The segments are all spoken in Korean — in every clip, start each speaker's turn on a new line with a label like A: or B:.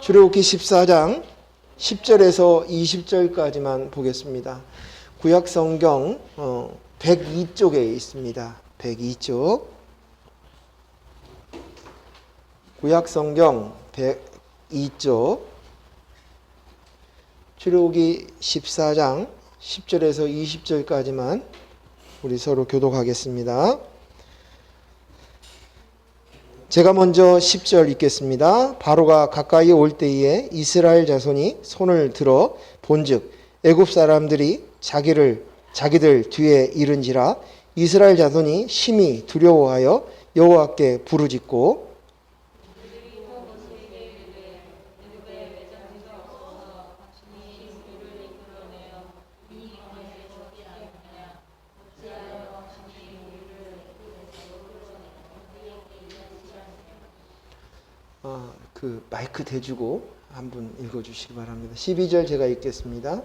A: 출애굽기 14장 10절에서 20절까지만 보겠습니다. 구약 성경 102쪽에 있습니다. 102쪽. 구약 성경 102쪽. 출애굽기 14장 10절에서 20절까지만 우리 서로 교독하겠습니다. 제가 먼저 10절 읽겠습니다. 바로가 가까이 올 때에 이스라엘 자손이 손을 들어 본즉 애굽 사람들이 자기들 뒤에 이른지라 이스라엘 자손이 심히 두려워하여 여호와께 부르짖고 그 마이크 대주고 한번 읽어주시기 바랍니다. 12절 제가 읽겠습니다.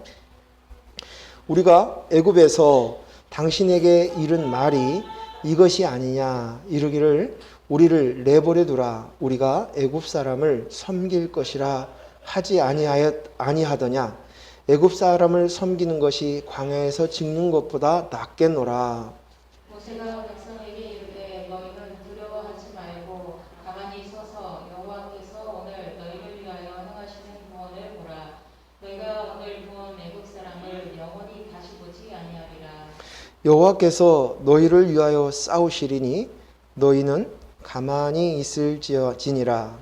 A: 우리가 애굽에서 당신에게 이른 말이 이것이 아니냐 이르기를 우리를 내버려 두라 우리가 애굽 사람을 섬길 것이라 하지 아니하더냐 애굽 사람을 섬기는 것이 광야에서 죽는 것보다 낫겠노라.
B: 모세가 백성에게 이르되 너희는 두려워하지 말고 가만히 서서 여호와께서 오늘 너희를 위하여 행하시는 구원을 보라. 너희가 오늘 본 애굽 사람을 영원히 다시 보지 아니하리라.
A: 여호와께서 너희를 위하여 싸우시리니 너희는 가만히 있을지니라.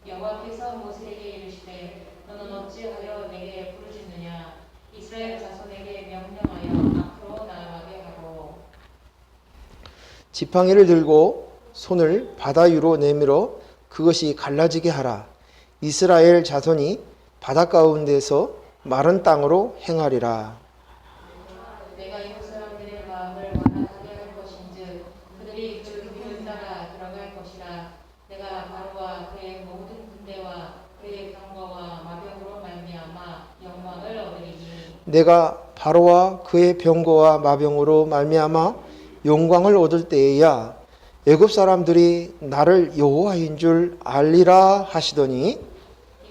B: 여호와께서 모세에게 이르시되 너는 어찌하여 내게 부르짖느냐 이스라엘 자손에게 명령하여 앞으로 나아가게 하고
A: 지팡이를 들고 손을 바다 위로 내밀어 그것이 갈라지게 하라. 이스라엘 자손이 바다 가운데서 마른 땅으로 행하리라.
B: 내가 이웃 사람들의 마음을 완악하게 할 것인즉 그들이 그 길을 따라 들어갈 것이라. 내가 바로와 그의 모든 군대와 그의 병거와 마병으로 말미암아 영광을 얻으리니
A: 내가 바로와 그의 병거와 마병으로 말미암아 영광을 얻을 때에야 애굽 사람들이 나를 여호와인 줄 알리라 하시더니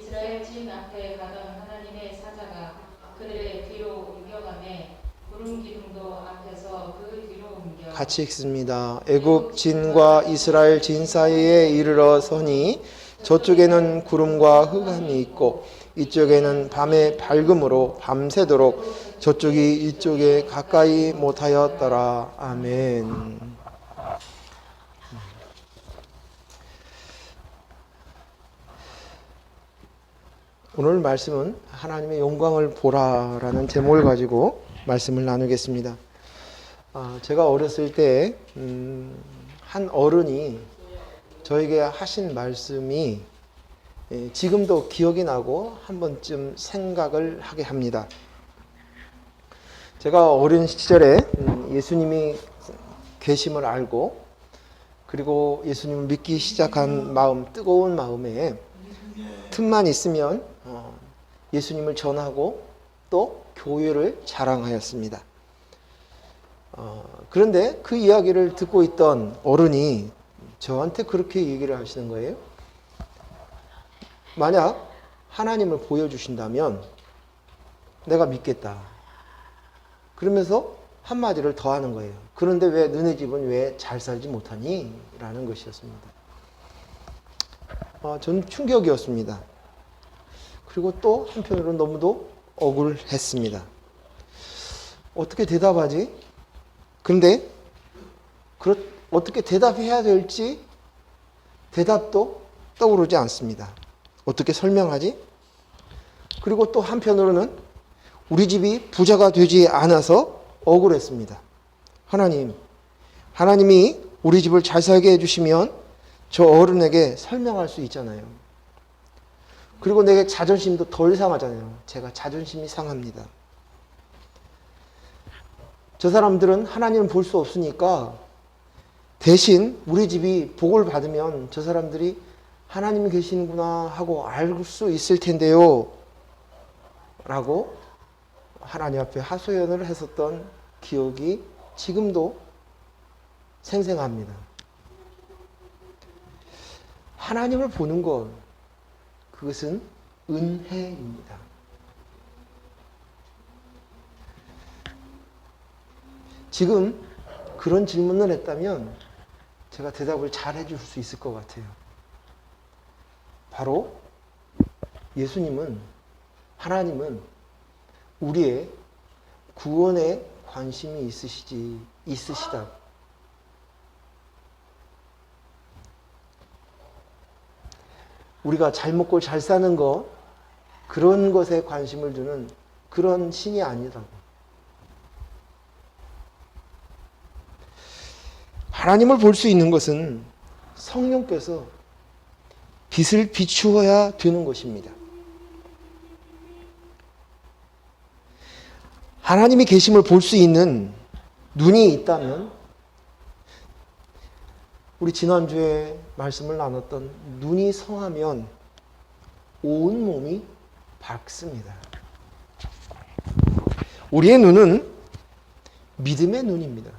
B: 이스라엘 진 앞에 가던 하나님의 사자가 그들의 뒤로 옮겨가매 구름 기둥도 앞에서 그 뒤로 옮겨
A: 같이 읽습니다. 애굽 진과 이스라엘 진 사이에 이르러 서니 저쪽에는 구름과 흑암이 있고 이쪽에는 밤의 밝음으로 밤새도록 저쪽이 이쪽에 가까이 못하였더라. 아멘. 오늘 말씀은 하나님의 영광을 보라라는 제목을 가지고 말씀을 나누겠습니다. 제가 어렸을 때 한 어른이 저에게 하신 말씀이 지금도 기억이 나고 한 번쯤 생각을 하게 합니다. 제가 어린 시절에 예수님이 계심을 알고 그리고 예수님을 믿기 시작한 마음, 뜨거운 마음에 틈만 있으면 예수님을 전하고 또 교회를 자랑하였습니다. 그런데 그 이야기를 듣고 있던 어른이 저한테 그렇게 얘기를 하시는 거예요. 만약 하나님을 보여주신다면 내가 믿겠다. 그러면서 한마디를 더 하는 거예요. 그런데 왜 너네 집은 왜 잘 살지 못하니? 라는 것이었습니다. 저는 충격이었습니다. 그리고 또 한편으로는 너무도 억울했습니다. 어떻게 대답하지? 그런데 어떻게 대답해야 될지 대답도 떠오르지 않습니다. 어떻게 설명하지? 그리고 또 한편으로는 우리 집이 부자가 되지 않아서 억울했습니다. 하나님이 우리 집을 잘 살게 해주시면 저 어른에게 설명할 수 있잖아요. 그리고 내게 자존심도 덜 상하잖아요. 제가 자존심이 상합니다. 저 사람들은 하나님을 볼 수 없으니까 대신 우리 집이 복을 받으면 저 사람들이 하나님이 계시는구나 하고 알 수 있을 텐데요. 라고 하나님 앞에 하소연을 했었던 기억이 지금도 생생합니다. 하나님을 보는 것, 그것은 은혜입니다. 지금 그런 질문을 했다면 제가 대답을 잘 해줄 수 있을 것 같아요. 바로 예수님은, 하나님은 우리의 구원에 관심이 있으시다. 우리가 잘 먹고 잘 사는 거, 그런 것에 관심을 두는 그런 신이 아니라고. 하나님을 볼 수 있는 것은 성령께서 빛을 비추어야 되는 것입니다. 하나님이 계심을 볼 수 있는 눈이 있다면, 우리 지난주에 말씀을 나눴던 눈이 성하면 온 몸이 밝습니다. 우리의 눈은 믿음의 눈입니다.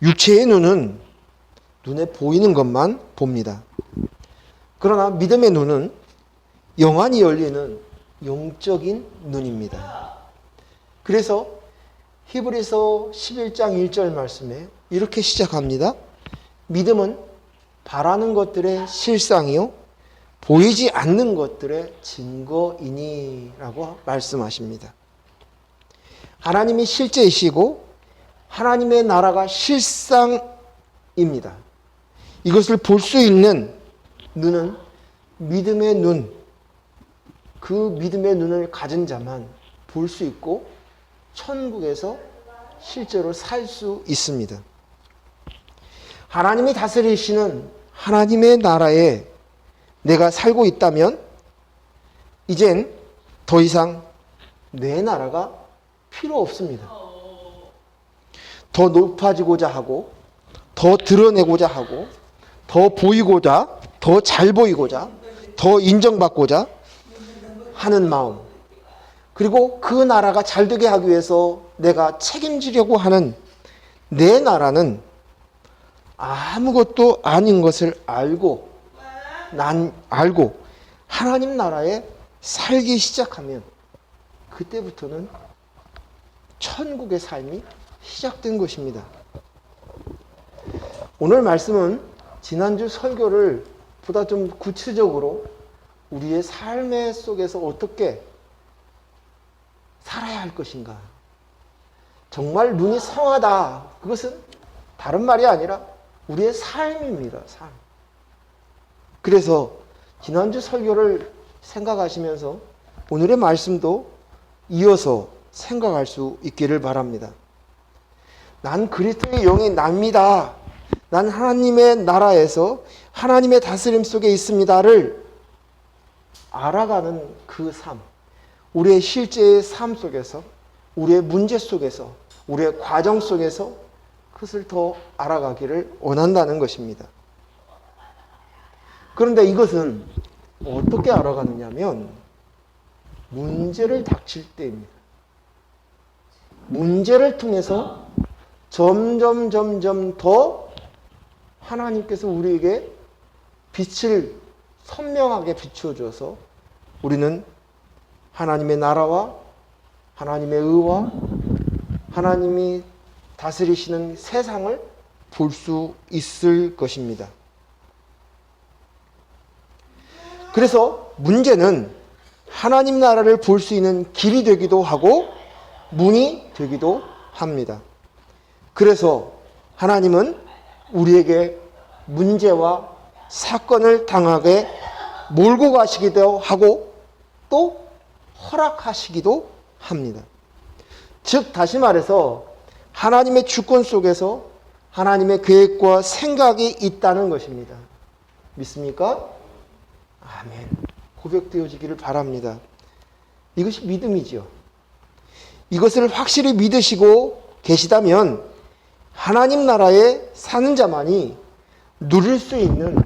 A: 육체의 눈은 눈에 보이는 것만 봅니다. 그러나 믿음의 눈은 영안이 열리는 영적인 눈입니다. 그래서 히브리서 11장 1절 말씀에 이렇게 시작합니다. 믿음은 바라는 것들의 실상이요 보이지 않는 것들의 증거이니 라고 말씀하십니다. 하나님이 실제이시고 하나님의 나라가 실상입니다. 이것을 볼 수 있는 눈은 믿음의 눈, 그 믿음의 눈을 가진 자만 볼 수 있고 천국에서 실제로 살 수 있습니다. 하나님이 다스리시는 하나님의 나라에 내가 살고 있다면 이젠 더 이상 내 나라가 필요 없습니다. 더 높아지고자 하고, 더 드러내고자 하고, 더 보이고자, 더 잘 보이고자, 더 인정받고자 하는 마음, 그리고 그 나라가 잘 되게 하기 위해서 내가 책임지려고 하는 내 나라는 아무것도 아닌 것을 알고 하나님 나라에 살기 시작하면 그때부터는 천국의 삶이 시작된 것입니다. 오늘 말씀은 지난주 설교를 보다 좀 구체적으로 우리의 삶의 속에서 어떻게 살아야 할 것인가. 정말 눈이 성하다. 그것은 다른 말이 아니라 우리의 삶입니다. 삶. 그래서 지난주 설교를 생각하시면서 오늘의 말씀도 이어서 생각할 수 있기를 바랍니다. 난 그리스도의 영이 납니다. 난 하나님의 나라에서 하나님의 다스림 속에 있습니다를 알아가는 그 삶, 우리의 실제의 삶 속에서, 우리의 문제 속에서, 우리의 과정 속에서 그것을 더 알아가기를 원한다는 것입니다. 그런데 이것은 어떻게 알아가느냐면 문제를 닥칠 때입니다. 문제를 통해서 점점 더 하나님께서 우리에게 빛을 선명하게 비추어줘서 우리는 하나님의 나라와 하나님의 의와 하나님이 다스리시는 세상을 볼 수 있을 것입니다. 그래서 문제는 하나님 나라를 볼 수 있는 길이 되기도 하고 문이 되기도 합니다. 그래서 하나님은 우리에게 문제와 사건을 당하게 몰고 가시기도 하고 또 허락하시기도 합니다. 즉 다시 말해서 하나님의 주권 속에서 하나님의 계획과 생각이 있다는 것입니다. 믿습니까? 아멘. 고백되어지기를 바랍니다. 이것이 믿음이죠. 이것을 확실히 믿으시고 계시다면 하나님 나라에 사는 자만이 누릴 수 있는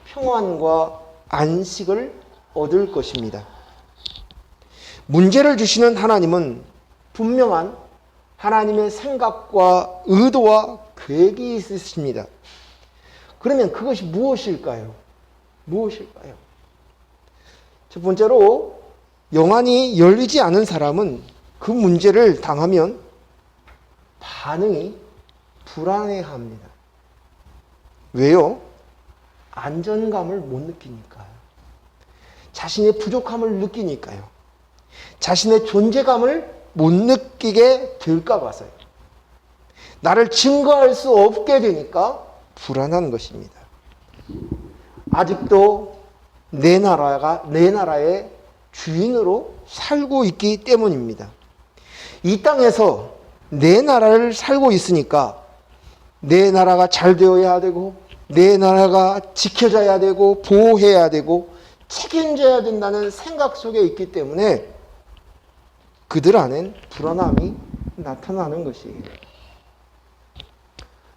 A: 평안과 안식을 얻을 것입니다. 문제를 주시는 하나님은 분명한 하나님의 생각과 의도와 계획이 있으십니다. 그러면 그것이 무엇일까요? 무엇일까요? 첫 번째로 영안이 열리지 않은 사람은 그 문제를 당하면 반응이 불안해합니다. 왜요? 안전감을 못 느끼니까요. 자신의 부족함을 느끼니까요. 자신의 존재감을 못 느끼게 될까 봐서요. 나를 증거할 수 없게 되니까 불안한 것입니다. 아직도 내 나라의 주인으로 살고 있기 때문입니다. 이 땅에서 내 나라를 살고 있으니까 내 나라가 잘 되어야 되고, 내 나라가 지켜져야 되고, 보호해야 되고, 책임져야 된다는 생각 속에 있기 때문에 그들 안엔 불안함이 나타나는 것이에요.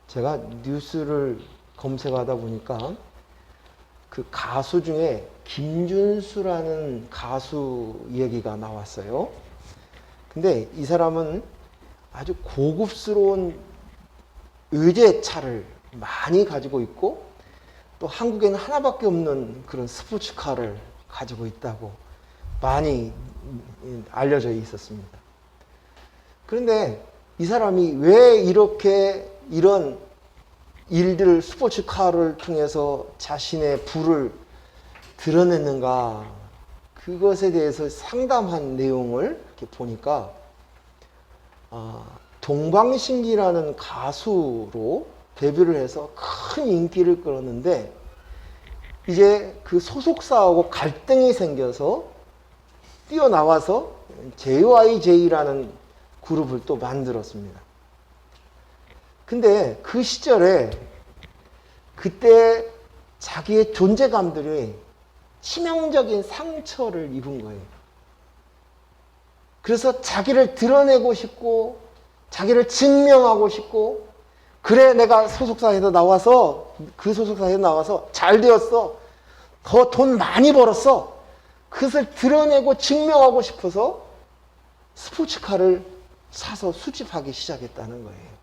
A: 제가 뉴스를 검색하다 보니까 그 가수 중에 김준수라는 가수 얘기가 나왔어요. 근데 이 사람은 아주 고급스러운 외제차를 많이 가지고 있고, 또 한국에는 하나밖에 없는 그런 스포츠카를 가지고 있다고 많이 알려져 있었습니다. 그런데 이 사람이 왜 이런 일들을, 스포츠카를 통해서 자신의 부를 드러냈는가, 그것에 대해서 상담한 내용을 이렇게 보니까 동방신기라는 가수로 데뷔를 해서 큰 인기를 끌었는데, 이제 그 소속사하고 갈등이 생겨서 뛰어나와서 JYJ라는 그룹을 또 만들었습니다. 근데 그 시절에 그때 자기의 존재감들이 치명적인 상처를 입은 거예요. 그래서 자기를 드러내고 싶고, 자기를 증명하고 싶고, 그래, 내가 소속사에서 나와서, 그 소속사에서 나와서 잘 되었어, 더 돈 많이 벌었어, 그것을 드러내고 증명하고 싶어서 스포츠카를 사서 수집하기 시작했다는 거예요.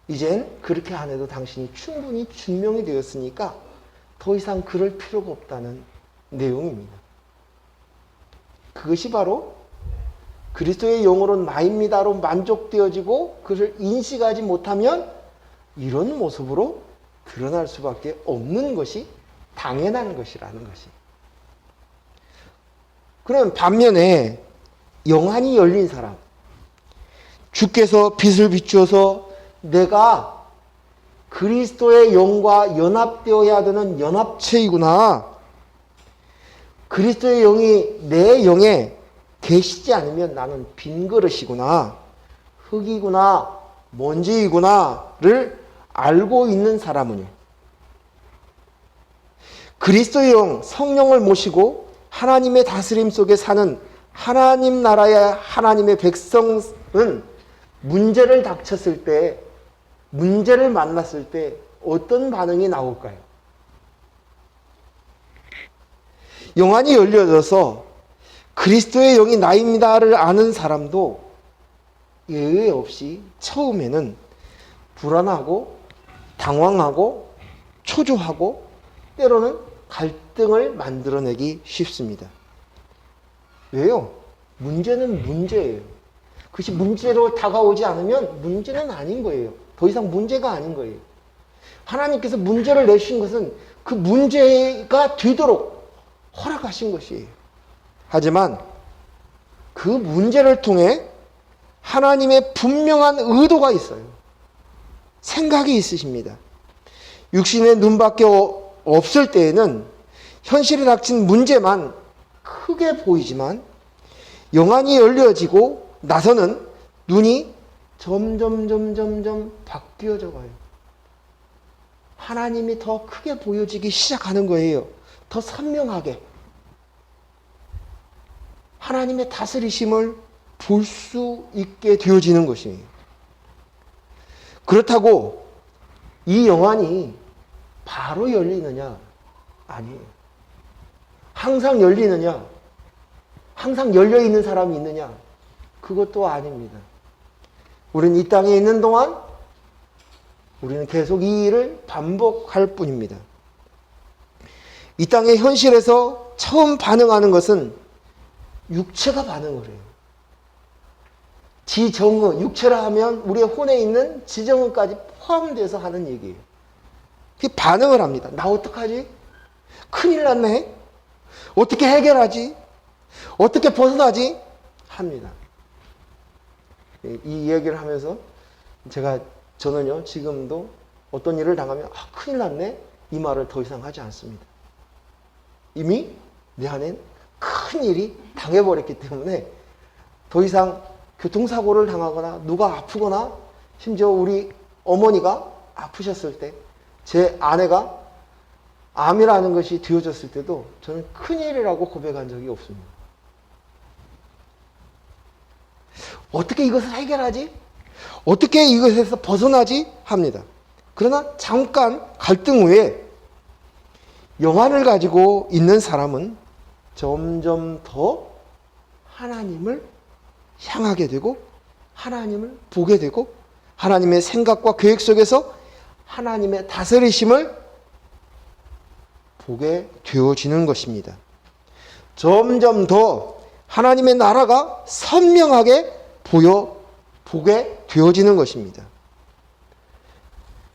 A: 이젠 그렇게 안 해도 당신이 충분히 증명이 되었으니까 더 이상 그럴 필요가 없다는 내용입니다. 그것이 바로 그리스도의 영으로 나입니다로 만족되어지고 그것을 인식하지 못하면 이런 모습으로 드러날 수밖에 없는 것이 당연한 것이라는 것이. 그럼 반면에 영안이 열린 사람, 주께서 빛을 비추어서 내가 그리스도의 영과 연합되어야 되는 연합체이구나, 그리스도의 영이 내 영에 계시지 않으면 나는 빈 그릇이구나, 흙이구나, 먼지이구나를 알고 있는 사람은요, 그리스도의 영, 성령을 모시고 하나님의 다스림 속에 사는 하나님 나라의 하나님의 백성은 문제를 닥쳤을 때, 문제를 만났을 때 어떤 반응이 나올까요? 영안이 열려져서 그리스도의 영이 나입니다를 아는 사람도 예외 없이 처음에는 불안하고 당황하고 초조하고 때로는 갈등을 만들어내기 쉽습니다. 왜요? 문제는 문제예요. 그것이 문제로 다가오지 않으면 문제는 아닌 거예요. 더 이상 문제가 아닌 거예요. 하나님께서 문제를 내신 것은 그 문제가 되도록 허락하신 것이에요. 하지만 그 문제를 통해 하나님의 분명한 의도가 있어요. 생각이 있으십니다. 육신의 눈밖에 없을 때에는 현실에 닥친 문제만 크게 보이지만 영안이 열려지고 나서는 눈이 점점 바뀌어져 가요. 하나님이 더 크게 보여지기 시작하는 거예요. 더 선명하게. 하나님의 다스리심을 볼 수 있게 되어지는 것이에요. 그렇다고 이 영안이 바로 열리느냐? 아니에요. 항상 열리느냐? 항상 열려있는 사람이 있느냐? 그것도 아닙니다. 우리는 이 땅에 있는 동안 우리는 계속 이 일을 반복할 뿐입니다. 이 땅의 현실에서 처음 반응하는 것은 육체가 반응을 해요. 지정의, 육체라 하면 우리의 혼에 있는 지정의까지 포함돼서 하는 얘기예요. 반응을 합니다. 나 어떡하지? 큰일 났네. 어떻게 해결하지? 어떻게 벗어나지? 합니다. 이 이야기를 하면서 저는요, 지금도 어떤 일을 당하면, 큰일 났네? 이 말을 더 이상 하지 않습니다. 이미 내 안엔 큰 일이 당해버렸기 때문에 더 이상 교통사고를 당하거나 누가 아프거나 심지어 우리 어머니가 아프셨을 때 제 아내가 암이라는 것이 되어졌을 때도 저는 큰일이라고 고백한 적이 없습니다. 어떻게 이것을 해결하지? 어떻게 이것에서 벗어나지? 합니다. 그러나 잠깐 갈등 후에 영안을 가지고 있는 사람은 점점 더 하나님을 향하게 되고 하나님을 보게 되고 하나님의 생각과 계획 속에서 하나님의 다스리심을 보게 되어지는 것입니다. 점점 더 하나님의 나라가 선명하게 보게 되어지는 것입니다.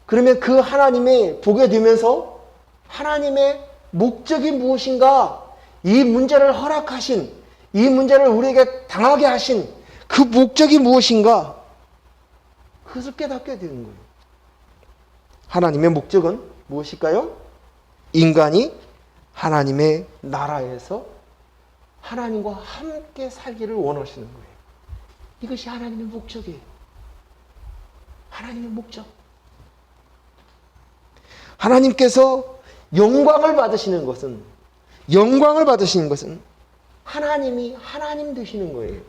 A: 그러면 그 하나님이 보게 되면서 하나님의 목적이 무엇인가, 이 문제를 허락하신, 이 문제를 우리에게 당하게 하신 그 목적이 무엇인가, 그것을 깨닫게 되는 거예요. 하나님의 목적은 무엇일까요? 인간이 하나님의 나라에서 하나님과 함께 살기를 원하시는 거예요. 이것이 하나님의 목적이에요. 하나님의 목적. 하나님께서 영광을 받으시는 것은 하나님이 하나님 되시는 거예요.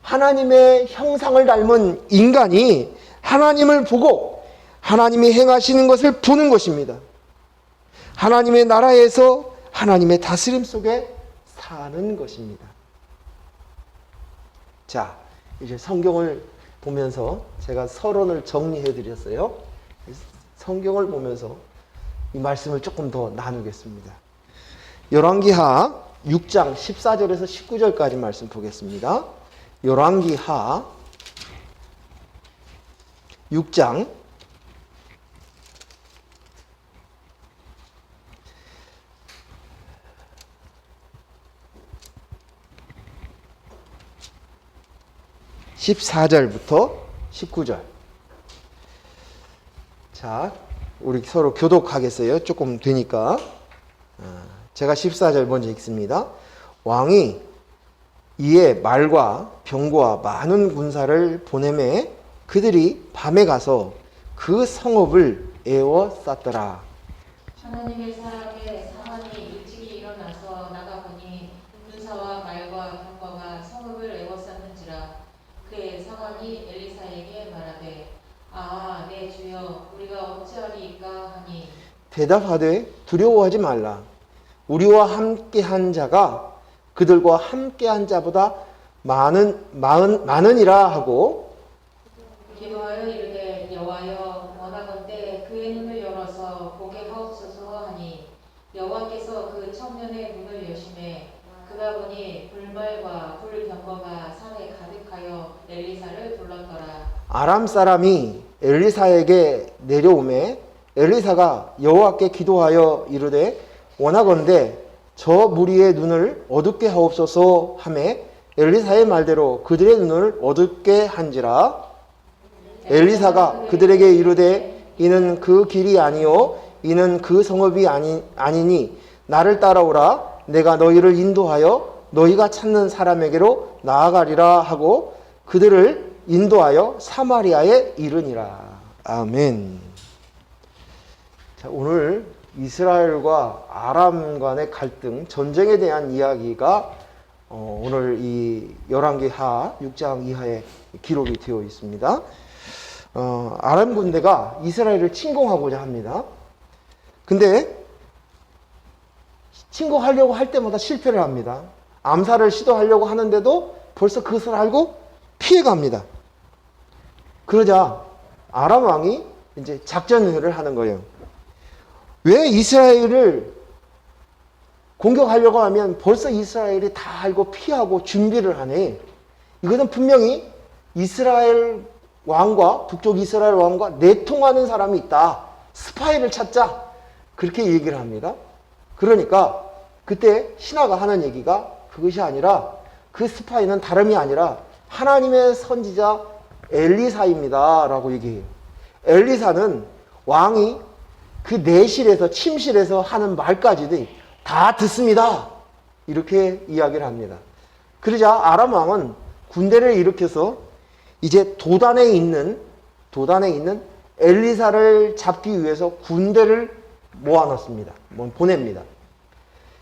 A: 하나님의 형상을 닮은 인간이 하나님을 보고 하나님이 행하시는 것을 보는 것입니다. 하나님의 나라에서 하나님의 다스림 속에 사는 것입니다. 자, 이제 성경을 보면서 제가 서론을 정리해 드렸어요. 성경을 보면서 이 말씀을 조금 더 나누겠습니다. 열왕기하 6장 14절에서 19절까지 말씀 보겠습니다. 열왕기하 6장 14절부터 19절. 자, 우리 서로 교독하겠어요. 조금 되니까. 제가 14절 먼저 읽습니다. 왕이 이에 말과 병거와 많은 군사를 보내매 그들이 밤에 가서 그 성읍을 에워쌌더라.
B: 하나님의 사람의 사환이 일찍이 일어나서 나가보니 군사와 말과 병거가 성읍을 에워쌌는지라. 그의 사환이 엘리사에게 말하되 내 주여 우리가 어찌하리이까 하니
A: 대답하되 두려워하지 말라. 우리와 함께한 자가 그들과 함께한 자보다 많으니라 하고
B: 기도하여 이르되 여호와여 원하건대 그의 눈을 열어서 보게 하옵소서 하니 여호와께서 그 청년의 눈을 여시매 그가 보니 불말과 불병거가 산에 가득하여 엘리사를 불렀더라.
A: 아람 사람이 엘리사에게 내려오매 엘리사가 여호와께 기도하여 이르되 원하건대 저 무리의 눈을 어둡게 하옵소서 하매 엘리사의 말대로 그들의 눈을 어둡게 한지라. 엘리사가 그들에게 이르되 이는 그 길이 아니요 이는 그 성읍이 아니니 나를 따라오라. 내가 너희를 인도하여 너희가 찾는 사람에게로 나아가리라 하고 그들을 인도하여 사마리아에 이르니라. 아멘. 자, 오늘 이스라엘과 아람 간의 갈등, 전쟁에 대한 이야기가 오늘 이 열왕기하 6장 이하에 기록이 되어 있습니다. 아람 군대가 이스라엘을 침공하고자 합니다. 근데 침공하려고 할 때마다 실패를 합니다. 암살을 시도하려고 하는데도 벌써 그것을 알고 피해갑니다. 그러자 아람 왕이 이제 작전을 하는 거예요. 왜 이스라엘을 공격하려고 하면 벌써 이스라엘이 다 알고 피하고 준비를 하네. 이것은 분명히 이스라엘 왕과 북쪽 이스라엘 왕과 내통하는 사람이 있다. 스파이를 찾자. 그렇게 얘기를 합니다. 그러니까 그때 신하가 하는 얘기가 그것이 아니라 그 스파이는 다름이 아니라 하나님의 선지자 엘리사입니다. 라고 얘기해요. 엘리사는 왕이 그 내실에서 침실에서 하는 말까지도 다 듣습니다. 이렇게 이야기를 합니다. 그러자 아람 왕은 군대를 일으켜서 이제 도단에 있는 엘리사를 잡기 위해서 군대를 모아놨습니다. 보냅니다.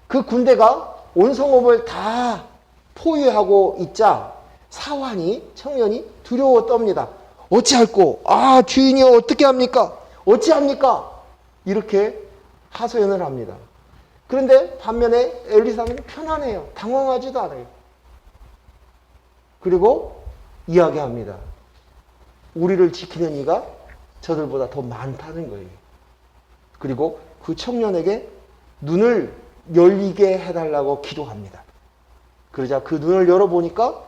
A: 그 군대가 온 성읍을 다 포위하고 있자 사환이 청년이 두려워 떱니다. 어찌할꼬? 주인이여 어떻게 합니까? 어찌합니까? 이렇게 하소연을 합니다. 그런데 반면에 엘리사는 편안해요. 당황하지도 않아요. 그리고 이야기합니다. 우리를 지키는 이가 저들보다 더 많다는 거예요. 그리고 그 청년에게 눈을 열리게 해달라고 기도합니다. 그러자 그 눈을 열어보니까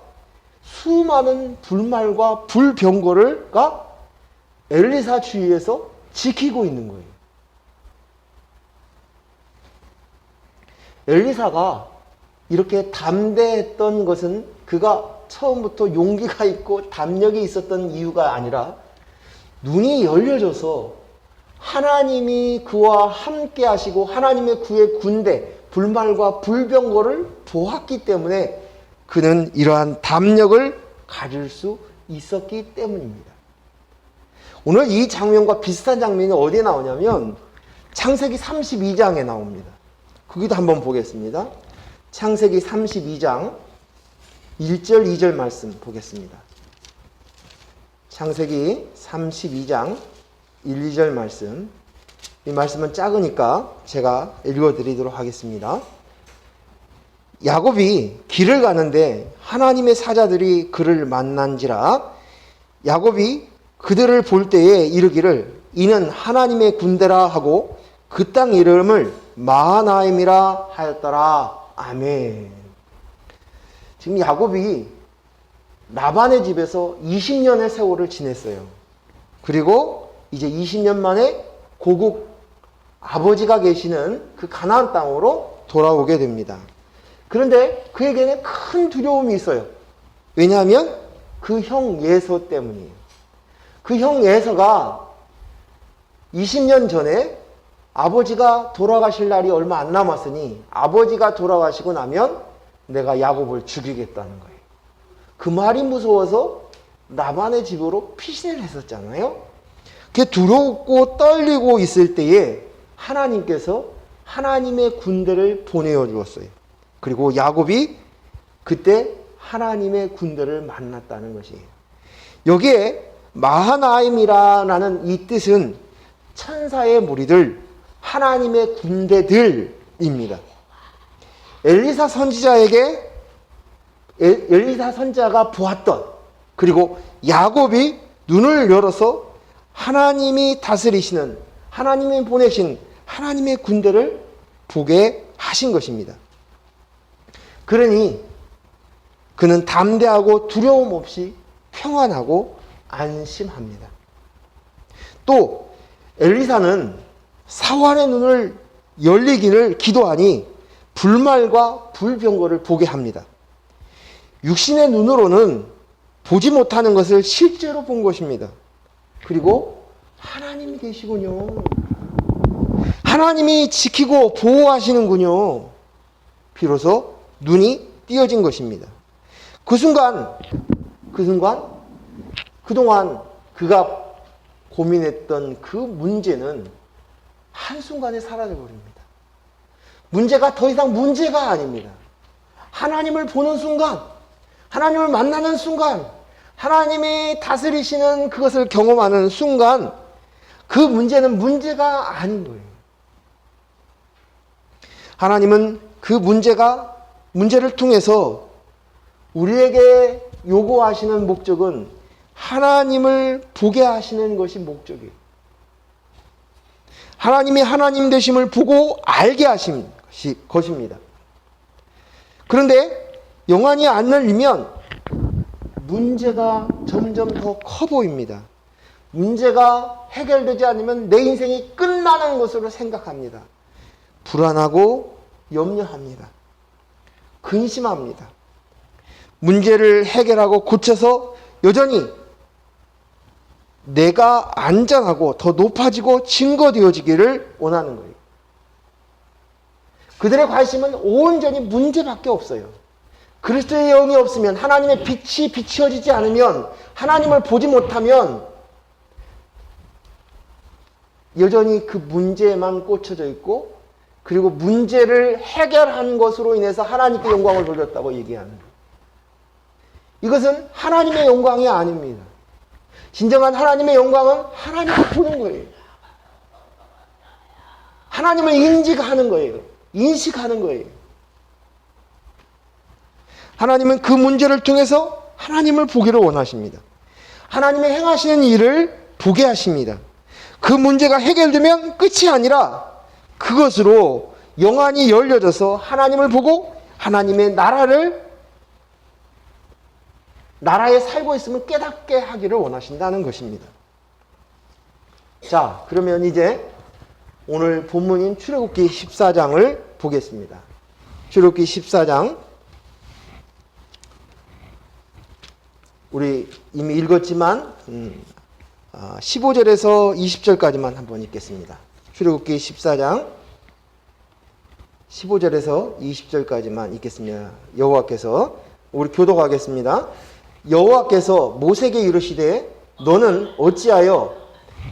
A: 수많은 불말과 불병거가 엘리사 주위에서 지키고 있는 거예요. 엘리사가 이렇게 담대했던 것은 그가 처음부터 용기가 있고 담력이 있었던 이유가 아니라 눈이 열려져서 하나님이 그와 함께 하시고 하나님의 그의 군대, 불말과 불병거를 보았기 때문에 그는 이러한 담력을 가질 수 있었기 때문입니다. 오늘 이 장면과 비슷한 장면이 어디에 나오냐면 창세기 32장에 나옵니다. 거기도 한번 보겠습니다. 창세기 32장 1절 2절 말씀 보겠습니다. 창세기 32장 1, 2절 말씀. 이 말씀은 작으니까 제가 읽어드리도록 하겠습니다. 야곱이 길을 가는데 하나님의 사자들이 그를 만난지라 야곱이 그들을 볼 때에 이르기를 이는 하나님의 군대라 하고 그 땅 이름을 마하나임이라 하였더라. 아멘. 지금 야곱이 라반의 집에서 20년의 세월을 지냈어요. 그리고 이제 20년 만에 고국 아버지가 계시는 그 가나안 땅으로 돌아오게 됩니다. 그런데 그에게는 큰 두려움이 있어요. 왜냐하면 그 형 예서 때문이에요. 그 형 예서가 20년 전에 아버지가 돌아가실 날이 얼마 안 남았으니 아버지가 돌아가시고 나면 내가 야곱을 죽이겠다는 거예요. 그 말이 무서워서 라반의 집으로 피신을 했었잖아요. 그게 두렵고 떨리고 있을 때에 하나님께서 하나님의 군대를 보내어 주었어요. 그리고 야곱이 그때 하나님의 군대를 만났다는 것이에요. 여기에 마하나임이라는 이 뜻은 천사의 무리들, 하나님의 군대들입니다. 엘리사 선지자가 보았던, 그리고 야곱이 눈을 열어서 하나님이 다스리시는, 하나님이 보내신 하나님의 군대를 보게 하신 것입니다. 그러니 그는 담대하고 두려움 없이 평안하고 안심합니다. 또 엘리사는 사환의 눈을 열리기를 기도하니 불말과 불병거를 보게 합니다. 육신의 눈으로는 보지 못하는 것을 실제로 본 것입니다. 그리고 하나님이 계시군요. 하나님이 지키고 보호하시는군요. 비로소 눈이 띄어진 것입니다. 그 순간 그동안 그가 고민했던 그 문제는 한순간에 사라져버립니다. 문제가 더 이상 문제가 아닙니다. 하나님을 보는 순간, 하나님을 만나는 순간, 하나님이 다스리시는 그것을 경험하는 순간 그 문제는 문제가 아닌 거예요. 하나님은 그 문제를 통해서 우리에게 요구하시는 목적은 하나님을 보게 하시는 것이 목적이에요. 하나님이 하나님 되심을 보고 알게 하신 것입니다. 그런데 영안이 안 열리면 문제가 점점 더 커 보입니다. 문제가 해결되지 않으면 내 인생이 끝나는 것으로 생각합니다. 불안하고 염려합니다. 근심합니다. 문제를 해결하고 고쳐서 여전히 내가 안전하고 더 높아지고 증거되어지기를 원하는 거예요. 그들의 관심은 온전히 문제밖에 없어요. 그리스도의 영이 없으면, 하나님의 빛이 비추어지지 않으면, 하나님을 보지 못하면 여전히 그 문제에만 꽂혀져 있고, 그리고 문제를 해결한 것으로 인해서 하나님께 영광을 돌렸다고 얘기하는 거예요. 이것은 하나님의 영광이 아닙니다. 진정한 하나님의 영광은 하나님을 보는 거예요. 하나님을 인식하는 거예요. 인식하는 거예요. 하나님은 그 문제를 통해서 하나님을 보기를 원하십니다. 하나님의 행하시는 일을 보게 하십니다. 그 문제가 해결되면 끝이 아니라 그것으로 영안이 열려져서 하나님을 보고 하나님의 나라에 살고 있음을 깨닫게 하기를 원하신다는 것입니다. 자, 그러면 이제 오늘 본문인 출애굽기 14장을 보겠습니다. 출애굽기 14장, 우리 이미 읽었지만 15절에서 20절까지만 한번 읽겠습니다. 출애굽기 14장 15절에서 20절까지만 읽겠습니다. 여호와께서, 우리 교독하겠습니다. 여호와께서 모세에게 이르시되 너는 어찌하여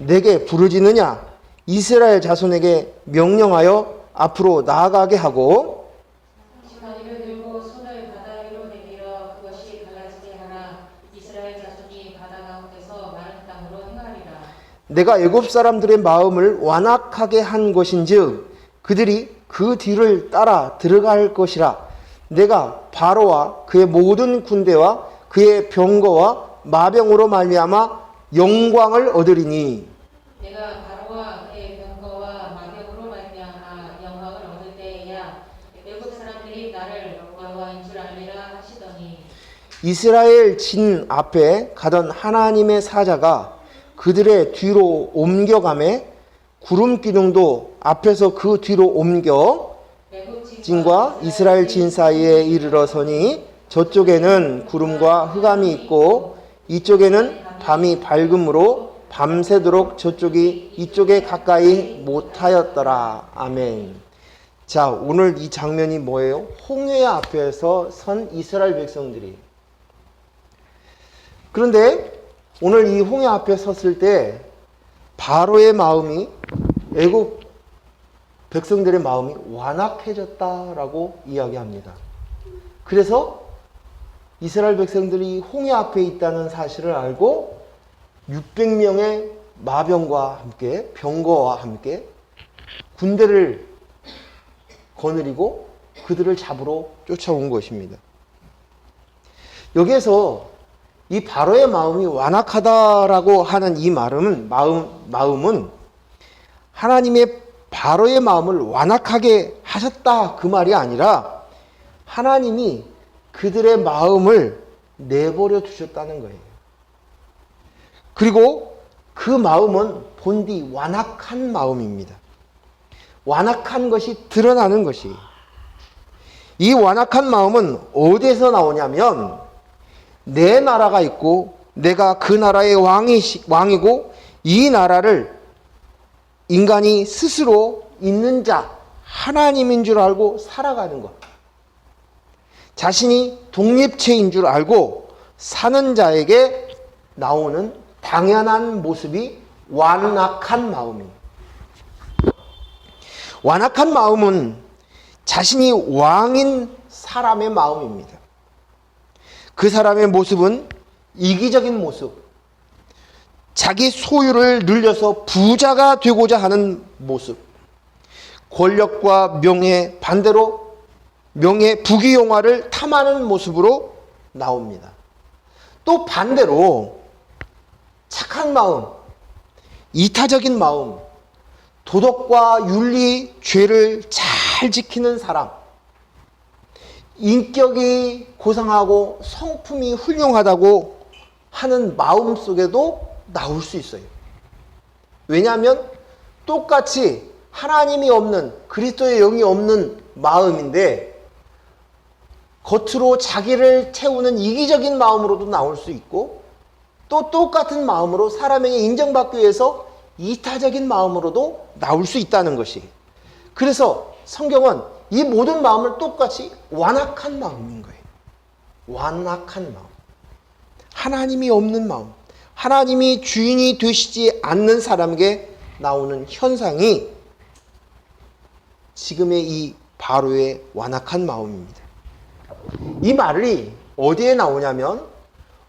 A: 내게 부르짖느냐? 이스라엘 자손에게 명령하여 앞으로 나아가게 하고
B: 지팡이를 들고 손을 바다 위로 내밀어 그것이 갈라지게 하라. 이스라엘 자손이 바다 가운데서 마른 땅으로 행하리라.
A: 내가 애굽 사람들의 마음을 완악하게 한 것인즉 그들이 그 뒤를 따라 들어갈 것이라. 내가 바로와 그의 모든 군대와 그의 병거와 마병으로 말미암아 영광을 얻으리니.
B: 내가 바로와 그의 병거와 마병으로 말미암아 영광을 얻을 때에야 애굽 사람들이 나를 여호와인 줄 알리라 하시더니.
A: 이스라엘 진 앞에 가던 하나님의 사자가 그들의 뒤로 옮겨가매 구름 기둥도 앞에서 그 뒤로 옮겨 진과 이스라엘 진 사이에 이르러서니 저쪽에는 구름과 흑암이 있고 이쪽에는 밤이 밝음으로 밤새도록 저쪽이 이쪽에 가까이 못하였더라. 아멘. 자, 오늘 이 장면이 뭐예요? 홍해 앞에서 선 이스라엘 백성들이. 그런데 오늘 이 홍해 앞에 섰을 때 바로의 마음이, 애굽 백성들의 마음이 완악해졌다라고 이야기합니다. 그래서 이스라엘 백성들이 홍해 앞에 있다는 사실을 알고 600명의 마병과 함께, 병거와 함께 군대를 거느리고 그들을 잡으러 쫓아온 것입니다. 여기에서 이 바로의 마음이 완악하다라고 하는 이 마음은 하나님의 바로의 마음을 완악하게 하셨다 그 말이 아니라 하나님이 그들의 마음을 내버려 두셨다는 거예요. 그리고 그 마음은 본디 완악한 마음입니다. 완악한 것이 드러나는 것이. 이 완악한 마음은 어디에서 나오냐면 내 나라가 있고 내가 그 나라의 왕이고 이 나라를 인간이 스스로 있는 자, 하나님인 줄 알고 살아가는 것. 자신이 독립체인 줄 알고 사는 자에게 나오는 당연한 모습이 완악한 마음이에요. 완악한 마음은 자신이 왕인 사람의 마음입니다. 그 사람의 모습은 이기적인 모습, 자기 소유를 늘려서 부자가 되고자 하는 모습, 권력과 명예, 반대로 명예, 부귀영화를 탐하는 모습으로 나옵니다. 또 반대로 착한 마음, 이타적인 마음, 도덕과 윤리, 죄를 잘 지키는 사람, 인격이 고상하고 성품이 훌륭하다고 하는 마음 속에도 나올 수 있어요. 왜냐하면 똑같이 하나님이 없는, 그리스도의 영이 없는 마음인데 겉으로 자기를 채우는 이기적인 마음으로도 나올 수 있고, 또 똑같은 마음으로 사람에게 인정받기 위해서 이타적인 마음으로도 나올 수 있다는 것이. 그래서 성경은 이 모든 마음을 똑같이 완악한 마음인 거예요. 완악한 마음. 하나님이 없는 마음. 하나님이 주인이 되시지 않는 사람에게 나오는 현상이 지금의 이 바로의 완악한 마음입니다. 이 말이 어디에 나오냐면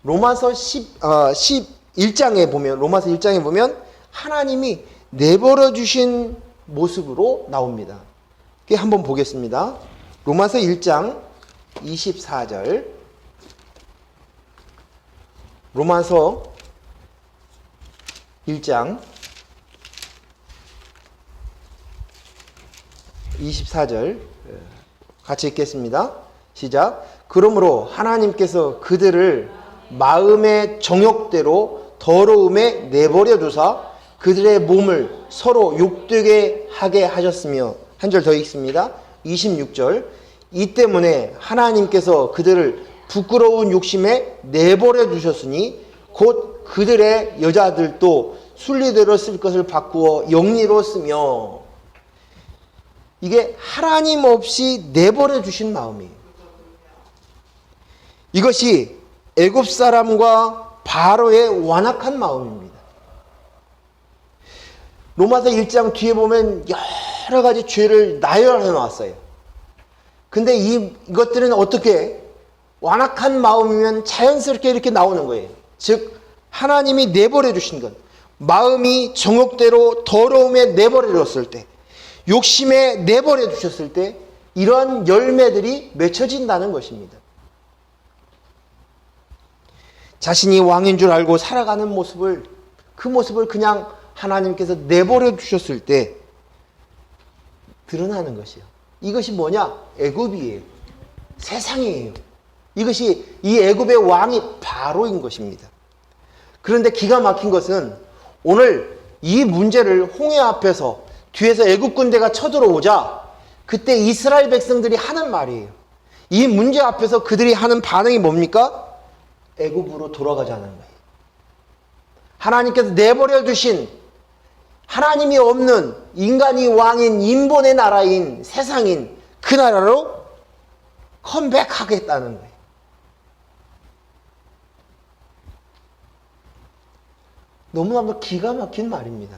A: 로마서 11장에 보면, 로마서 1장에 보면 하나님이 내버려 주신 모습으로 나옵니다. 한번 보겠습니다. 로마서 1장 24절. 로마서 1장 24절 같이 읽겠습니다. 시작. 그러므로 하나님께서 그들을 마음의 정욕대로 더러움에 내버려 두사 그들의 몸을 서로 욕되게 하게 하셨으며, 한 절 더 읽습니다. 26절. 이 때문에 하나님께서 그들을 부끄러운 욕심에 내버려 두셨으니 곧 그들의 여자들도 순리대로 쓸 것을 바꾸어 영리로 쓰며. 이게 하나님 없이 내버려 주신 마음이에요. 이것이 애굽 사람과 바로의 완악한 마음입니다. 로마서 1장 뒤에 보면 여러 가지 죄를 나열해 놨어요. 근데 이것들은 어떻게 완악한 마음이면 자연스럽게 이렇게 나오는 거예요. 즉 하나님이 내버려 주신 것, 마음이 정욕대로 더러움에 내버려 뒀을 때, 욕심에 내버려 두셨을 때 이러한 열매들이 맺혀진다는 것입니다. 자신이 왕인 줄 알고 살아가는 모습을, 그 모습을 그냥 하나님께서 내버려 주셨을 때 드러나는 것이요. 이것이 뭐냐? 애굽이에요. 세상이에요. 이것이 이 애굽의 왕이 바로인 것입니다. 그런데 기가 막힌 것은 오늘 이 문제를 홍해 앞에서 뒤에서 애굽 군대가 쳐들어오자 그때 이스라엘 백성들이 하는 말이에요. 이 문제 앞에서 그들이 하는 반응이 뭡니까? 애굽으로 돌아가자는 거예요. 하나님께서 내버려 두신, 하나님이 없는 인간이 왕인 인본의 나라인 세상인 그 나라로 컴백하겠다는 거예요. 너무나도 기가 막힌 말입니다.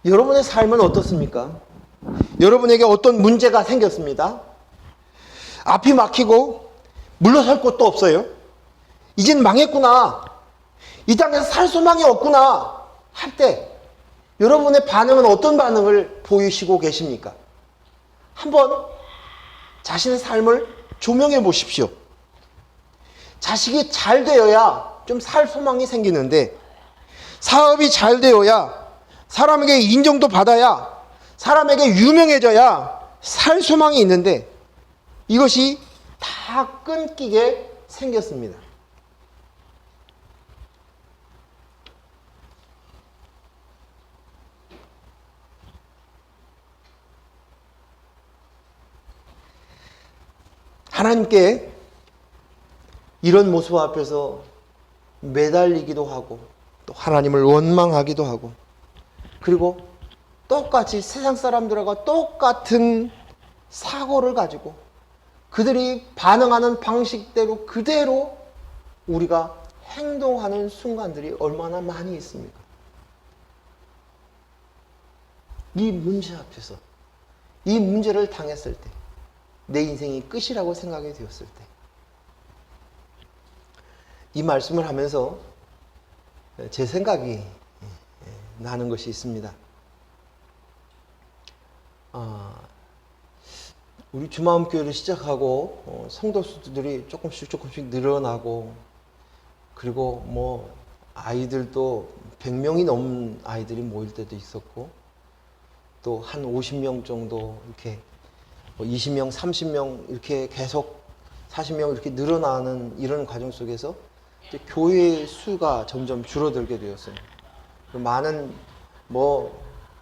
A: 여러분의 삶은 어떻습니까? 여러분에게 어떤 문제가 생겼습니다. 앞이 막히고 물러설 곳도 없어요. 이젠 망했구나, 이 땅에서 살 소망이 없구나 할 때 여러분의 반응은 어떤 반응을 보이시고 계십니까? 한번 자신의 삶을 조명해 보십시오. 자식이 잘 되어야 좀 살 소망이 생기는데, 사업이 잘 되어야, 사람에게 인정도 받아야, 사람에게 유명해져야 살 소망이 있는데 이것이 다 끊기게 생겼습니다. 하나님께 이런 모습 앞에서 매달리기도 하고 또 하나님을 원망하기도 하고, 그리고 똑같이 세상 사람들과 똑같은 사고를 가지고 그들이 반응하는 방식대로 그대로 우리가 행동하는 순간들이 얼마나 많이 있습니까? 이 문제 앞에서, 이 문제를 당했을 때, 내 인생이 끝이라고 생각이 되었을 때, 이 말씀을 하면서 제 생각이 나는 것이 있습니다. 우리 주마음교회를 시작하고 성도 수들이 조금씩 늘어나고, 그리고 뭐 아이들도 100명이 넘는 아이들이 모일 때도 있었고, 또 한 50명 정도 이렇게 20명, 30명 이렇게 계속 40명 이렇게 늘어나는 이런 과정 속에서 이제 교회의 수가 점점 줄어들게 되었어요. 많은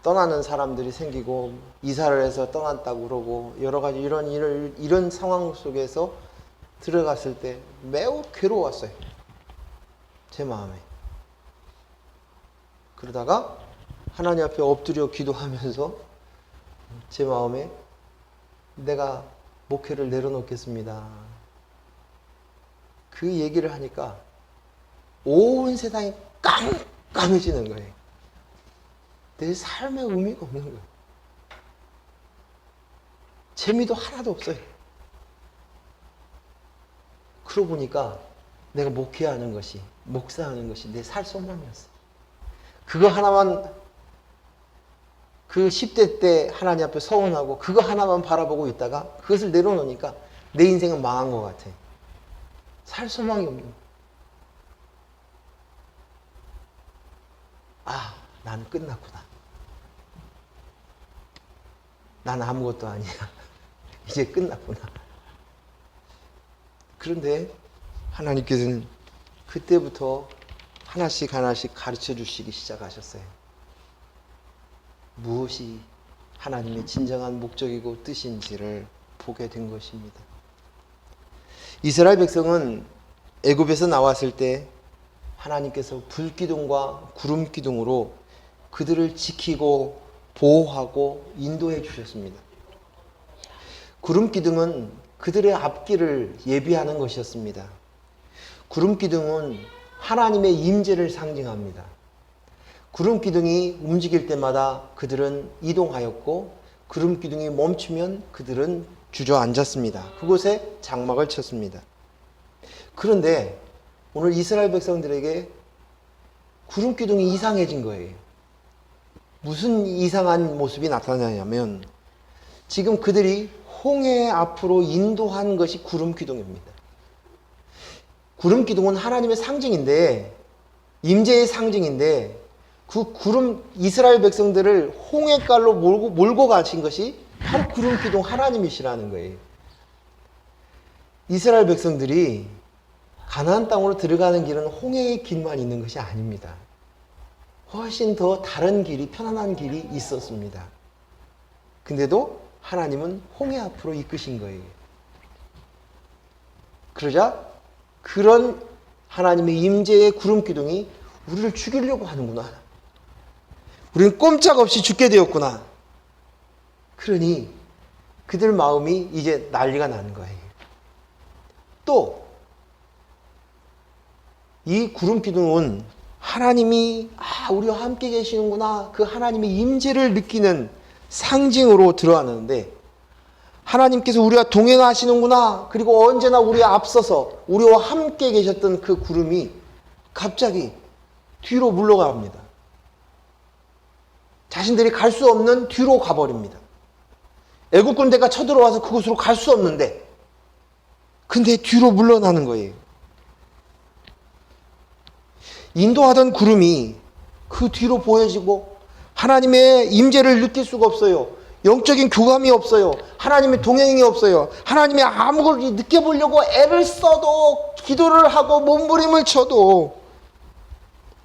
A: 떠나는 사람들이 생기고 이사를 해서 떠났다고 그러고 여러 가지 이런 상황 속에서 들어갔을 때 매우 괴로웠어요. 제 마음에. 그러다가 하나님 앞에 엎드려 기도하면서 제 마음에 내가 목회를 내려놓겠습니다. 그 얘기를 하니까 온 세상이 깜깜해지는 거예요. 내 삶에 의미가 없는 거예요. 재미도 하나도 없어요. 그러고 보니까 내가 목회하는 것이, 목사하는 것이 내 살 소망이었어요. 그거 하나만, 그 10대 때 하나님 앞에 서운하고 그거 하나만 바라보고 있다가 그것을 내려놓으니까 내 인생은 망한 것 같아. 살 소망이 없는 거예요. 아, 나는 끝났구나. 난 아무것도 아니야. 이제 끝났구나. 그런데 하나님께서는 그때부터 하나씩 가르쳐 주시기 시작하셨어요. 무엇이 하나님의 진정한 목적이고 뜻인지를 보게 된 것입니다. 이스라엘 백성은 애굽에서 나왔을 때 하나님께서 불기둥과 구름기둥으로 그들을 지키고 보호하고 인도해 주셨습니다. 구름기둥은 그들의 앞길을 예비하는 것이었습니다. 구름기둥은 하나님의 임재를 상징합니다. 구름기둥이 움직일 때마다 그들은 이동하였고 구름기둥이 멈추면 그들은 주저앉았습니다. 그곳에 장막을 쳤습니다. 그런데 오늘 이스라엘 백성들에게 구름기둥이 이상해진 거예요. 무슨 이상한 모습이 나타나냐면 지금 그들이 홍해 앞으로 인도한 것이 구름기둥입니다. 구름기둥은 하나님의 상징인데, 임재의 상징인데 그 이스라엘 백성들을 홍해가로 몰고 가신 것이 바로 구름기둥 하나님이시라는 거예요. 이스라엘 백성들이 가나안 땅으로 들어가는 길은 홍해의 길만 있는 것이 아닙니다. 훨씬 더 다른 길이, 편안한 길이 있었습니다. 근데도 하나님은 홍해 앞으로 이끄신 거예요. 그러자 그런 하나님의 임재의 구름기둥이 우리를 죽이려고 하는구나. 우리는 꼼짝없이 죽게 되었구나. 그러니 그들 마음이 이제 난리가 나는 거예요. 또 이 구름기둥은 하나님이 우리와 함께 계시는구나, 그 하나님의 임재를 느끼는 상징으로 들어왔는데, 하나님께서 우리와 동행하시는구나, 그리고 언제나 우리에 앞서서 우리와 함께 계셨던 그 구름이 갑자기 뒤로 물러갑니다. 자신들이 갈 수 없는 뒤로 가버립니다. 애국 군대가 쳐들어와서 그곳으로 갈 수 없는데, 근데 뒤로 물러나는 거예요. 인도하던 구름이 그 뒤로 보여지고 하나님의 임재를 느낄 수가 없어요. 영적인 교감이 없어요. 하나님의 동행이 없어요. 하나님의 아무것도 느껴보려고 애를 써도, 기도를 하고 몸부림을 쳐도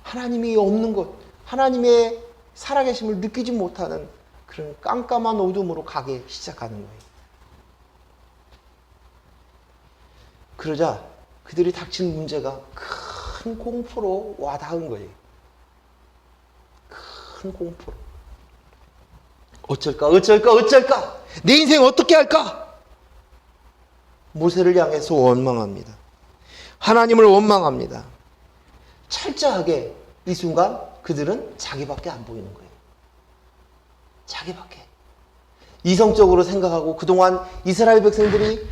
A: 하나님이 없는 것, 하나님의 살아계심을 느끼지 못하는 그런 깜깜한 어둠으로 가기 시작하는 거예요. 그러자 그들이 닥친 문제가 큰 공포로 와닿은 거예요. 큰 공포로. 어쩔까? 내 인생 어떻게 할까? 모세를 향해서 원망합니다. 하나님을 원망합니다. 철저하게 이 순간 그들은 자기밖에 안 보이는 거예요. 자기밖에. 이성적으로 생각하고 그동안 이스라엘 백성들이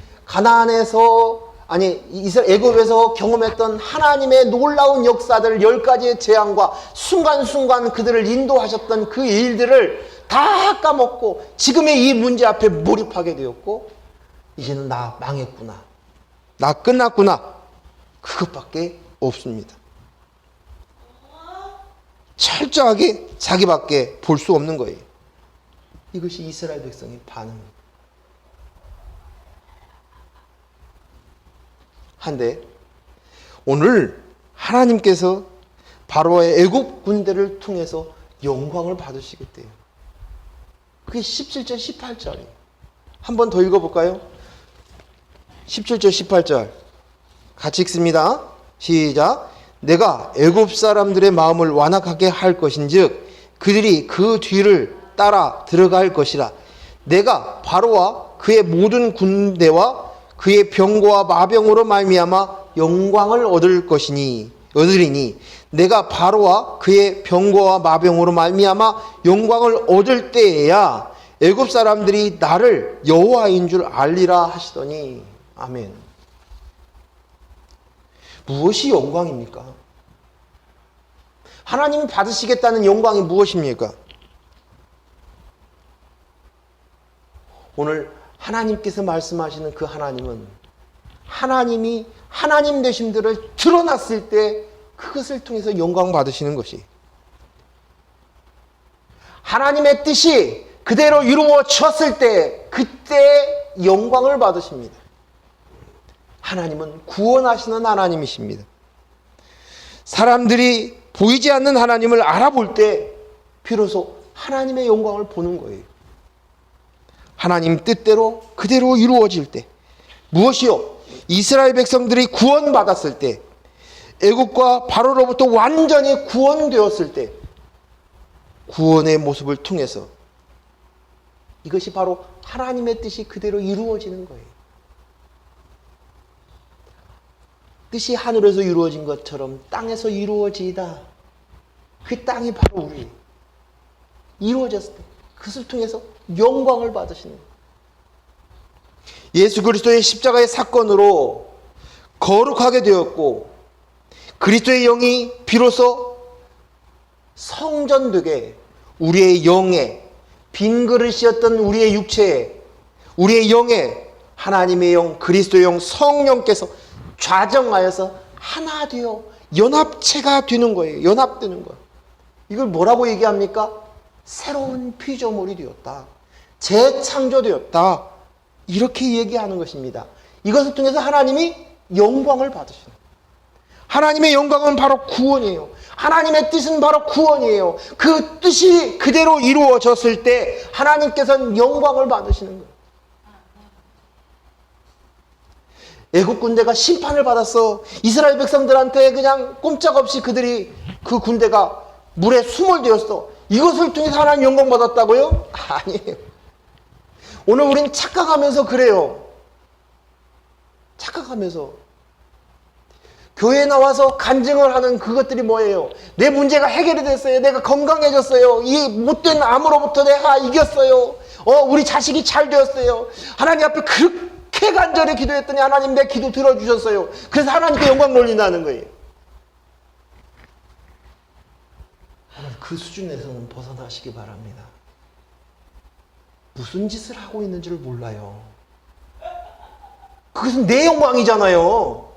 A: 애굽에서 경험했던 하나님의 놀라운 역사들, 10가지의 재앙과 순간순간 그들을 인도하셨던 그 일들을 다 까먹고 지금의 이 문제 앞에 몰입하게 되었고, 이제는 나 망했구나, 나 끝났구나, 그것밖에 없습니다. 철저하게 자기밖에 볼 수 없는 거예요. 이것이 이스라엘 백성의 반응. 한데 오늘 하나님께서 바로의 애국 군대를 통해서 영광을 받으시겠대요. 그게 17절, 18절이에요. 한 번 더 읽어볼까요? 17절, 18절 같이 읽습니다. 시작. 내가 애굽 사람들의 마음을 완악하게 할 것인즉 그들이 그 뒤를 따라 들어갈 것이라. 내가 바로와 그의 모든 군대와 그의 병거와 마병으로 말미암아 영광을 얻으리니 내가 바로와 그의 병거와 마병으로 말미암아 영광을 얻을 때에야 애굽 사람들이 나를 여호와인 줄 알리라 하시더니. 아멘. 무엇이 영광입니까? 하나님이 받으시겠다는 영광이 무엇입니까? 오늘 하나님께서 말씀하시는 그 하나님은 하나님이 하나님 되심들을 드러났을 때 그것을 통해서 영광 받으시는 것이, 하나님의 뜻이 그대로 이루어졌을 때 그때 영광을 받으십니다. 하나님은 구원하시는 하나님이십니다. 사람들이 보이지 않는 하나님을 알아볼 때 비로소 하나님의 영광을 보는 거예요. 하나님 뜻대로 그대로 이루어질 때. 무엇이요? 이스라엘 백성들이 구원받았을 때, 애국과 바로로부터 완전히 구원되었을 때, 구원의 모습을 통해서 이것이 바로 하나님의 뜻이 그대로 이루어지는 거예요. 뜻이 하늘에서 이루어진 것처럼 땅에서 이루어지다. 그 땅이 바로 우리 이루어졌을 때 그것을 통해서 영광을 받으시는 거예요. 예수 그리스도의 십자가의 사건으로 거룩하게 되었고 그리스도의 영이 비로소 성전되게 우리의 영에, 빈 그릇이었던 우리의 육체에, 우리의 영에 하나님의 영, 그리스도의 영, 성령께서 좌정하여서 하나 되어 연합체가 되는 거예요. 연합되는 거예요. 이걸 뭐라고 얘기합니까? 새로운 피조물이 되었다. 재창조되었다. 이렇게 얘기하는 것입니다. 이것을 통해서 하나님이 영광을 받으시는 거예요. 하나님의 영광은 바로 구원이에요. 하나님의 뜻은 바로 구원이에요. 그 뜻이 그대로 이루어졌을 때 하나님께서는 영광을 받으시는 거예요. 애국 군대가 심판을 받았어. 이스라엘 백성들한테 그냥 꼼짝없이 그들이, 그 군대가 물에 수몰되었어. 이것을 통해서 하나님 영광 받았다고요? 아니에요. 오늘 우리는 착각하면서 그래요. 착각하면서 교회에 나와서 간증을 하는 그것들이 뭐예요? 내 문제가 해결이 됐어요. 내가 건강해졌어요. 이 못된 암으로부터 내가 이겼어요. 우리 자식이 잘 되었어요. 하나님 앞에 그렇게 간절히 기도했더니 하나님 내 기도 들어주셨어요. 그래서 하나님께 영광 돌린다는 거예요. 그 수준에서는 벗어나시기 바랍니다. 무슨 짓을 하고 있는지를 몰라요. 그것은 내 영광이잖아요.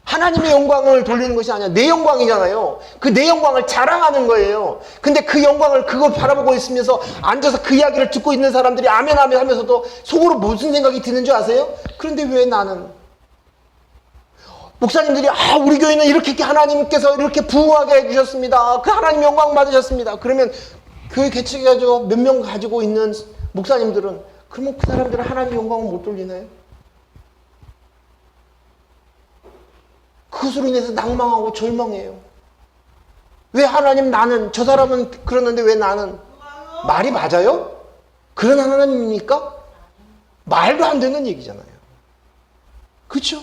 A: 하나님의 영광을 돌리는 것이 아니라 내 영광이잖아요. 그 내 영광을 자랑하는 거예요. 근데 그 영광을 그걸 바라보고 있으면서 앉아서 그 이야기를 듣고 있는 사람들이 아멘 아멘 하면서도 속으로 무슨 생각이 드는 줄 아세요? 그런데 왜 나는? 목사님들이 우리 교회는 이렇게 하나님께서 이렇게 부흥하게 해주셨습니다. 그 하나님 영광 받으셨습니다. 그러면 교회 개척해가지고 몇 명 가지고 있는 목사님들은, 그러면 그 사람들은 하나님 영광을 못 돌리나요? 그것으로 인해서 낭망하고 절망해요. 왜 하나님 나는, 저 사람은 그러는데 왜 나는? 말이 맞아요? 그런 하나님입니까? 말도 안 되는 얘기잖아요. 그렇죠?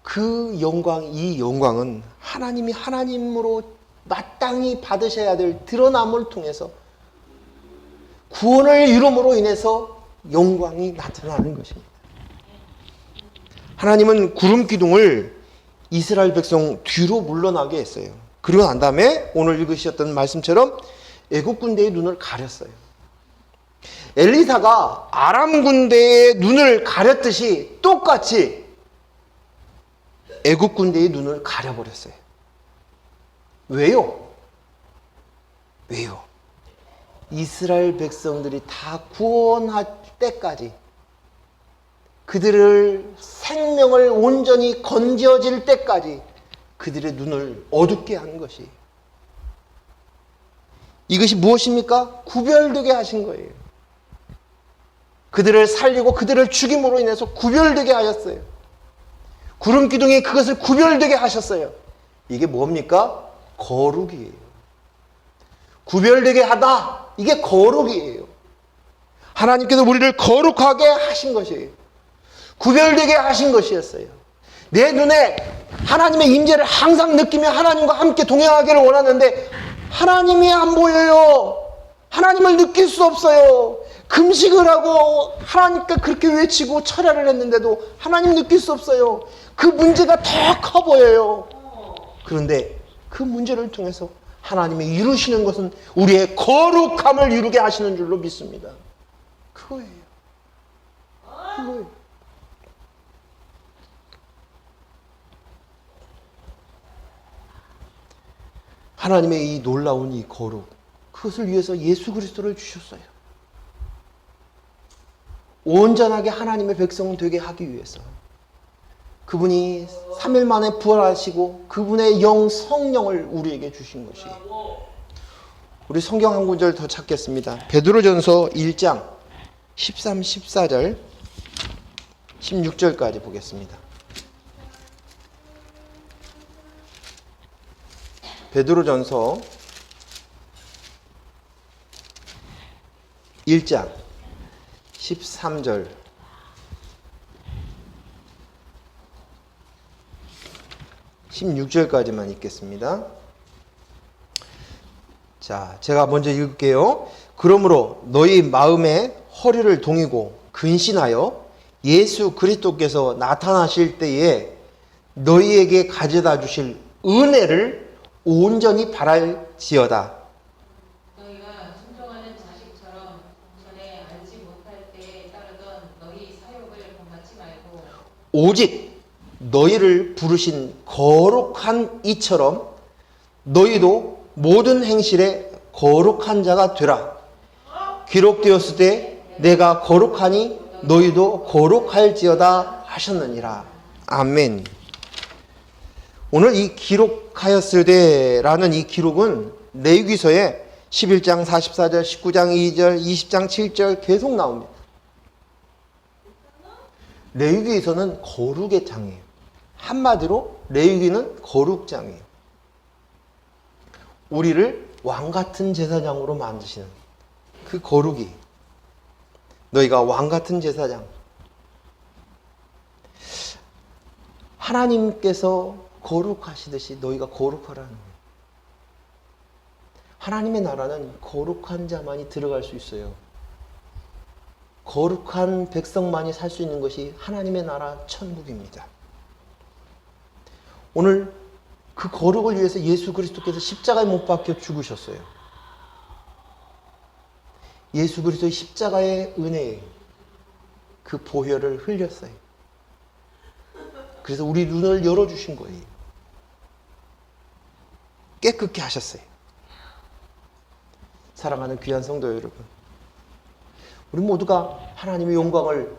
A: 그 영광, 이 영광은 하나님이 하나님으로 마땅히 받으셔야 될 드러남을 통해서 구원을 이룸으로 인해서 영광이 나타나는 것입니다. 하나님은 구름 기둥을 이스라엘 백성 뒤로 물러나게 했어요. 그리고 난 다음에 오늘 읽으셨던 말씀처럼 애국 군대의 눈을 가렸어요. 엘리사가 아람 군대의 눈을 가렸듯이 똑같이 애국 군대의 눈을 가려버렸어요. 왜요? 왜요? 이스라엘 백성들이 다 구원할 때까지, 그들을 생명을 온전히 건져질 때까지 그들의 눈을 어둡게 한 것이, 이것이 무엇입니까? 구별되게 하신 거예요. 그들을 살리고 그들을 죽임으로 인해서 구별되게 하셨어요. 구름 기둥이 그것을 구별되게 하셨어요. 이게 뭡니까? 거룩이에요. 구별되게 하다, 이게 거룩이에요. 하나님께서 우리를 거룩하게 하신 것이에요. 구별되게 하신 것이었어요. 내 눈에 하나님의 임재를 항상 느끼며 하나님과 함께 동행하기를 원하는데 하나님이 안 보여요. 하나님을 느낄 수 없어요. 금식을 하고 하나님께 그렇게 외치고 철야를 했는데도 하나님 느낄 수 없어요. 그 문제가 더 커 보여요. 그런데 그 문제를 통해서 하나님이 이루시는 것은 우리의 거룩함을 이루게 하시는 줄로 믿습니다. 그거예요. 그거예요. 하나님의 이 놀라운 이 거룩, 그것을 위해서 예수 그리스도를 주셨어요. 온전하게 하나님의 백성 되게 하기 위해서. 그분이 3일 만에 부활하시고 그분의 영 성령을 우리에게 주신 것이에요. 우리 성경 한 구절 더 찾겠습니다. 베드로전서 1장 13, 14절 16절까지 보겠습니다. 베드로전서 1장 13절 16절까지만 읽겠습니다. 자, 제가 먼저 읽을게요. 그러므로 너희 마음에 허리를 동이고 근신하여 예수 그리스도께서 나타나실 때에 너희에게 가져다 주실 은혜를 온전히 바랄지어다.
B: 너희가 순종하는 자식처럼 전에 알지 못할 때에 따르던 너희 사욕을 본받지 말고
A: 오직 너희를 부르신 거룩한 이처럼 너희도 모든 행실에 거룩한 자가 되라. 기록되었을 때 내가 거룩하니 너희도 거룩할지어다 하셨느니라. 아멘. 오늘 이 기록하였을 때라는 이 기록은 레위기서에 11장 44절, 19장 2절, 20장 7절 계속 나옵니다. 레위기에서는 거룩의 장이에요. 한마디로 레위기는 거룩장이에요. 우리를 왕같은 제사장으로 만드시는 그 거룩이, 너희가 왕같은 제사장, 하나님께서 거룩하시듯이 너희가 거룩하라는 거예요. 하나님의 나라는 거룩한 자만이 들어갈 수 있어요. 거룩한 백성만이 살 수 있는 것이 하나님의 나라 천국입니다. 오늘 그 거룩을 위해서 예수 그리스도께서 십자가에 못 박혀 죽으셨어요. 예수 그리스도의 십자가의 은혜에 그 보혈을 흘렸어요. 그래서 우리 눈을 열어주신 거예요. 깨끗게 하셨어요. 사랑하는 귀한 성도 여러분, 우리 모두가 하나님의 영광을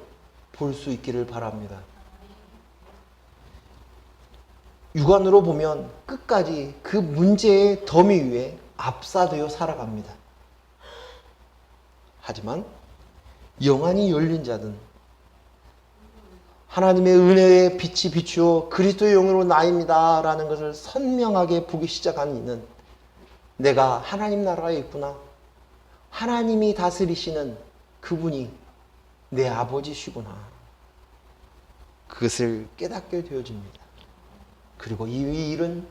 A: 볼 수 있기를 바랍니다. 육안으로 보면 끝까지 그 문제의 더미 위에 압사되어 살아갑니다. 하지만 영안이 열린 자는 하나님의 은혜의 빛이 비추어 그리스도의 영으로 나입니다 라는 것을 선명하게 보기 시작한 이는 내가 하나님 나라에 있구나, 하나님이 다스리시는 그분이 내 아버지시구나, 그것을 깨닫게 되어집니다. 그리고 이 일은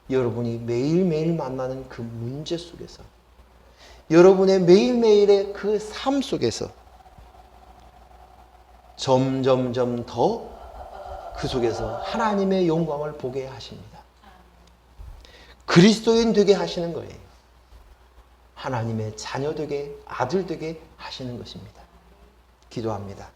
A: 여러분이 매일매일 만나는 그 문제 속에서, 여러분의 매일매일의 그 삶 속에서 점점점 더 그 속에서 하나님의 영광을 보게 하십니다. 그리스도인 되게 하시는 거예요. 하나님의 자녀 되게, 아들 되게 하시는 것입니다. 기도합니다.